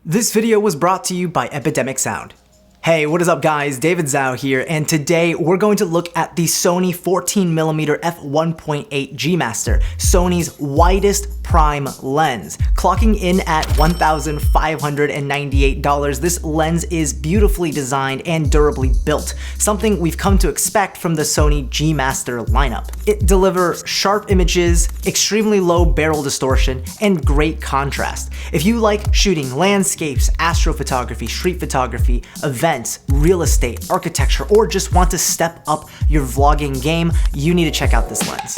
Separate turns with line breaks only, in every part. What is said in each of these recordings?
This video was brought to you by Epidemic Sound. Hey, what is up guys? David Zhao here, and today we're going to look at the Sony 14mm f1.8 G Master, Sony's widest prime lens. Clocking in at $1,598, this lens is beautifully designed and durably built, something we've come to expect from the Sony G Master lineup. It delivers sharp images, extremely low barrel distortion, and great contrast. If you like shooting landscapes, astrophotography, street photography, events, real estate, architecture, or just want to step up your vlogging game, you need to check out this lens.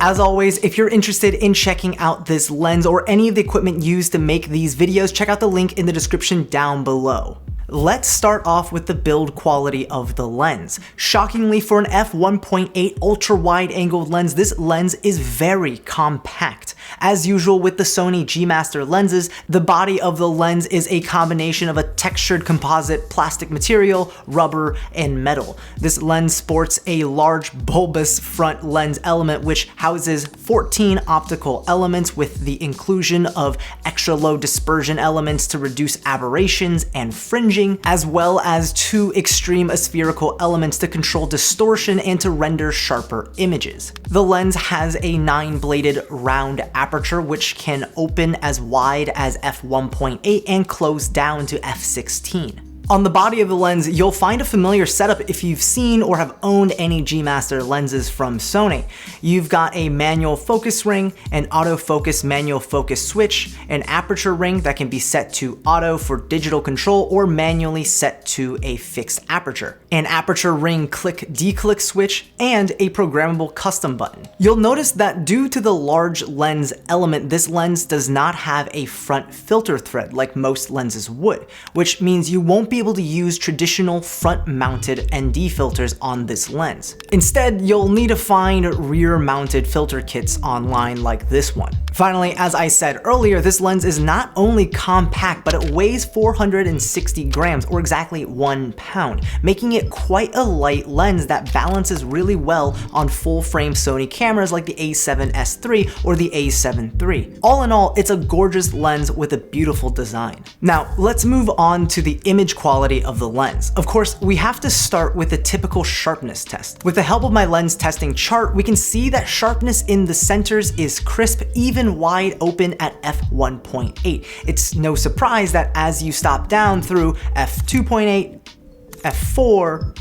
As always, if you're interested in checking out this lens or any of the equipment used to make these videos, check out the link in the description down below. Let's start off with the build quality of the lens. Shockingly, for an f1.8 ultra-wide angled lens, this lens is very compact. As usual with the Sony G Master lenses, the body of the lens is a combination of a textured composite plastic material, rubber, and metal. This lens sports a large bulbous front lens element which houses 14 optical elements with the inclusion of extra low dispersion elements to reduce aberrations and fringing, as well as 2 extreme aspherical elements to control distortion and to render sharper images. The lens has a 9-bladed round aperture which can open as wide as f1.8 and close down to f16. On the body of the lens, you'll find a familiar setup if you've seen or have owned any G Master lenses from Sony. You've got a manual focus ring, an autofocus manual focus switch, an aperture ring that can be set to auto for digital control or manually set to a fixed aperture, an aperture ring click-declick switch, and a programmable custom button. You'll notice that due to the large lens element, this lens does not have a front filter thread like most lenses would, which means you won't be able to use traditional front-mounted ND filters on this lens. Instead, you'll need to find rear-mounted filter kits online like this one. Finally, as I said earlier, this lens is not only compact, but it weighs 460 grams, or exactly 1 pound, making it quite a light lens that balances really well on full-frame Sony cameras like the a7S III or the a7 III. All in all, it's a gorgeous lens with a beautiful design. Now, let's move on to the image quality of the lens. Of course, we have to start with the typical sharpness test. With the help of my lens testing chart, we can see that sharpness in the centers is crisp, even wide open at f1.8. It's no surprise that as you stop down through f2.8, f4,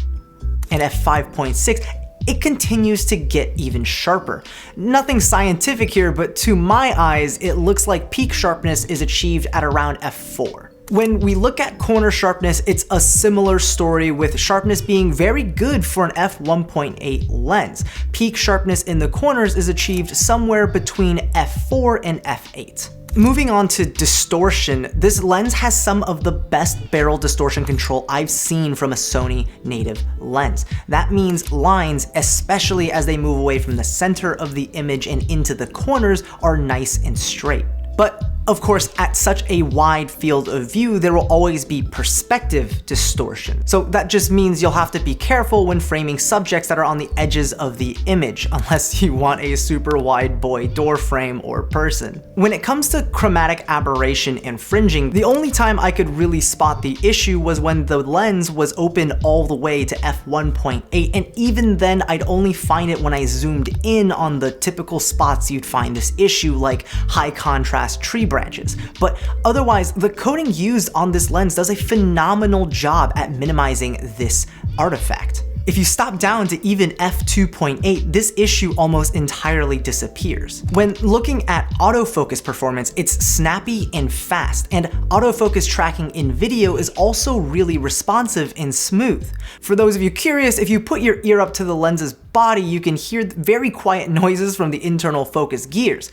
and f5.6, it continues to get even sharper. Nothing scientific here, but to my eyes, it looks like peak sharpness is achieved at around f4. When we look at corner sharpness, it's a similar story, with sharpness being very good for an f1.8 lens. Peak sharpness in the corners is achieved somewhere between f4 and f8. Moving on to distortion, this lens has some of the best barrel distortion control I've seen from a Sony native lens. That means lines, especially as they move away from the center of the image and into the corners, are nice and straight. But of course, at such a wide field of view, there will always be perspective distortion. So that just means you'll have to be careful when framing subjects that are on the edges of the image, unless you want a super wide boy door frame or person. When it comes to chromatic aberration and fringing, the only time I could really spot the issue was when the lens was open all the way to f1.8, and even then I'd only find it when I zoomed in on the typical spots you'd find this issue, like high contrast tree branches. But otherwise, the coating used on this lens does a phenomenal job at minimizing this artifact. If you stop down to even f2.8, this issue almost entirely disappears. When looking at autofocus performance, it's snappy and fast, and autofocus tracking in video is also really responsive and smooth. For those of you curious, if you put your ear up to the lens's body, you can hear very quiet noises from the internal focus gears.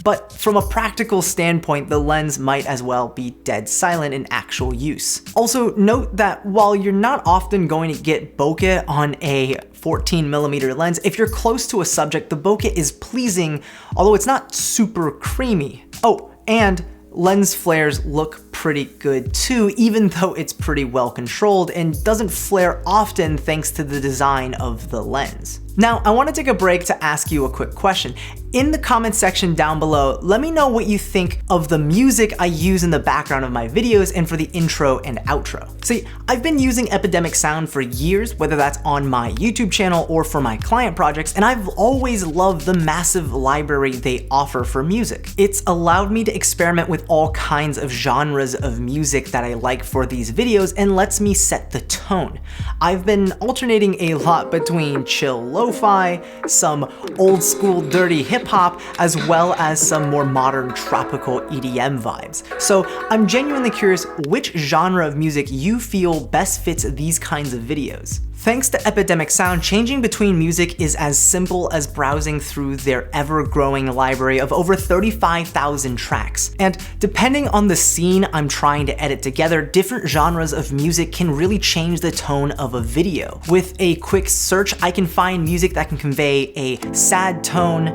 But from a practical standpoint, the lens might as well be dead silent in actual use. Also, note that while you're not often going to get bokeh on a 14mm lens, if you're close to a subject, the bokeh is pleasing, although it's not super creamy. Oh, and lens flares look pretty good too, even though it's pretty well controlled and doesn't flare often thanks to the design of the lens. Now, I want to take a break to ask you a quick question. In the comment section down below, let me know what you think of the music I use in the background of my videos and for the intro and outro. See, I've been using Epidemic Sound for years, whether that's on my YouTube channel or for my client projects, and I've always loved the massive library they offer for music. It's allowed me to experiment with all kinds of genres of music that I like for these videos and lets me set the tone. I've been alternating a lot between chill lo-fi, some old school dirty hip-hop, as well as some more modern tropical EDM vibes. So I'm genuinely curious which genre of music you feel best fits these kinds of videos. Thanks to Epidemic Sound, changing between music is as simple as browsing through their ever-growing library of over 35,000 tracks. And depending on the scene I'm trying to edit together, different genres of music can really change the tone of a video. With a quick search, I can find music that can convey a sad tone,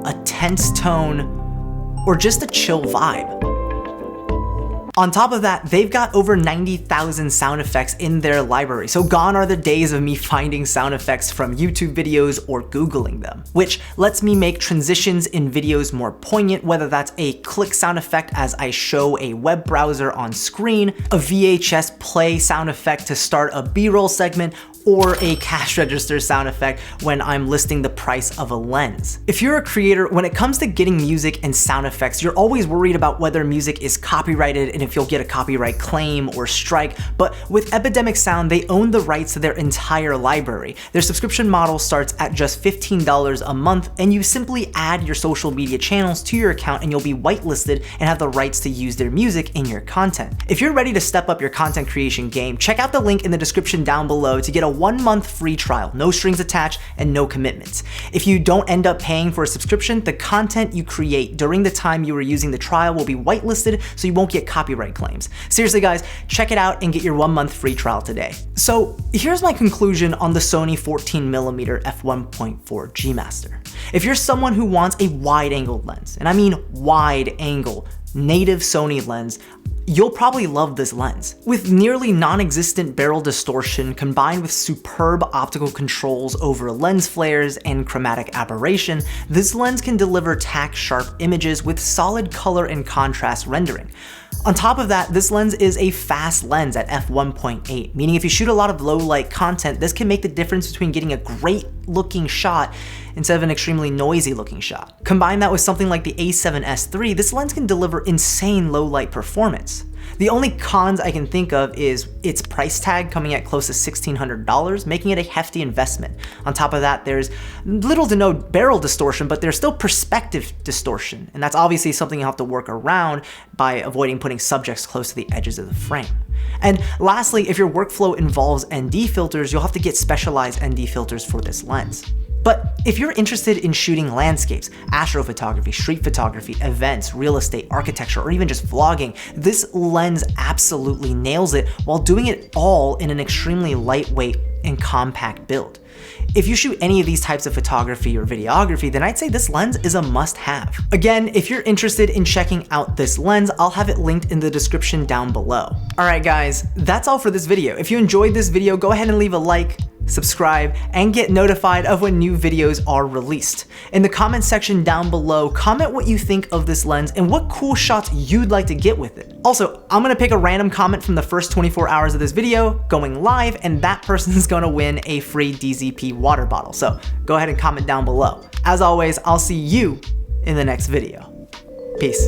a tense tone, or just a chill vibe. On top of that, they've got over 90,000 sound effects in their library, so gone are the days of me finding sound effects from YouTube videos or Googling them, which lets me make transitions in videos more poignant, whether that's a click sound effect as I show a web browser on screen, a VHS play sound effect to start a B-roll segment, or a cash register sound effect when I'm listing the price of a lens. If you're a creator, when it comes to getting music and sound effects, you're always worried about whether music is copyrighted and if you'll get a copyright claim or strike, but with Epidemic Sound, they own the rights to their entire library. Their subscription model starts at just $15 a month, and you simply add your social media channels to your account and you'll be whitelisted and have the rights to use their music in your content. If you're ready to step up your content creation game, check out the link in the description down below to get a 1-month free trial, no strings attached and no commitments. If you don't end up paying for a subscription, the content you create during the time you were using the trial will be whitelisted so you won't get copyright claims. Seriously guys, check it out and get your 1-month free trial today. So here's my conclusion on the Sony 14mm f1.4 G Master. If you're someone who wants a wide-angle lens, and I mean wide-angle, native Sony lens, you'll probably love this lens. With nearly non-existent barrel distortion combined with superb optical controls over lens flares and chromatic aberration, this lens can deliver tack-sharp images with solid color and contrast rendering. On top of that, this lens is a fast lens at f1.8, meaning if you shoot a lot of low light content, this can make the difference between getting a great looking shot instead of an extremely noisy looking shot. Combine that with something like the A7S III, this lens can deliver insane low light performance. The only cons I can think of is its price tag coming at close to $1,600, making it a hefty investment. On top of that, there's little to no barrel distortion, but there's still perspective distortion, and that's obviously something you'll have to work around by avoiding putting subjects close to the edges of the frame. And lastly, if your workflow involves ND filters, you'll have to get specialized ND filters for this lens. But if you're interested in shooting landscapes, astrophotography, street photography, events, real estate, architecture, or even just vlogging, this lens absolutely nails it while doing it all in an extremely lightweight and compact build. If you shoot any of these types of photography or videography, then I'd say this lens is a must-have. Again, if you're interested in checking out this lens, I'll have it linked in the description down below. Alright guys, that's all for this video. If you enjoyed this video, go ahead and leave a like, subscribe, and get notified of when new videos are released. In the comment section down below, comment what you think of this lens and what cool shots you'd like to get with it. Also, I'm gonna pick a random comment from the first 24 hours of this video going live, and that person is gonna win a free DZP water bottle. So go ahead and comment down below. As always, I'll see you in the next video. Peace.